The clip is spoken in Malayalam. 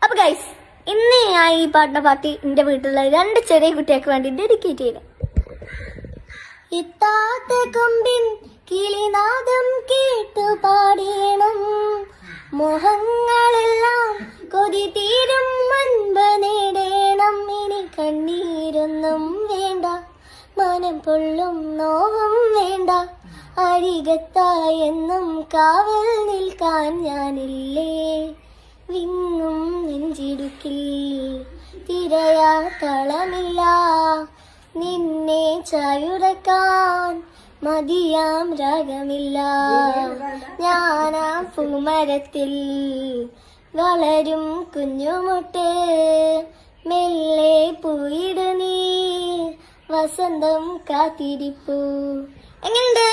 അപ്പൊ ഗൈസ്, ഇന്ന് ഞാൻ ഈ പാട്ടിന്റെ പാട്ട് എന്റെ വീട്ടിലുള്ള 2 ചെറിയ കുട്ടികൾക്ക് വേണ്ടി ഡെഡിക്കേറ്റ് ചെയ്തു. ഇത്താത്ത കൊമ്പിൻ കിളിനാദം കേട്ടു പാടേണം, മോഹങ്ങളെല്ലാം കൊതി തീരും മുൻപ് നേടേണം. ഇനി കണ്ണീരൊന്നും വേണ്ട, മനം പൊള്ളും നോവും വേണ്ട, അരികത്തായെന്നും കാവൽ നിൽക്കാൻ ഞാനില്ലേ. വിങ്ങും നെഞ്ചിടുക്കിൽ തിരയാ തളമില്ല, നിന്നെ ചായുറക്കാൻ മതിയാം രാഗമില്ല. ഞാനാ പൂമരത്തിൽ വളരും കുഞ്ഞുമുട്ട്, മെല്ലെ പൂയിട നീ വസന്തം കാത്തിരിപ്പൂ. എങ്ങനെയുണ്ട്?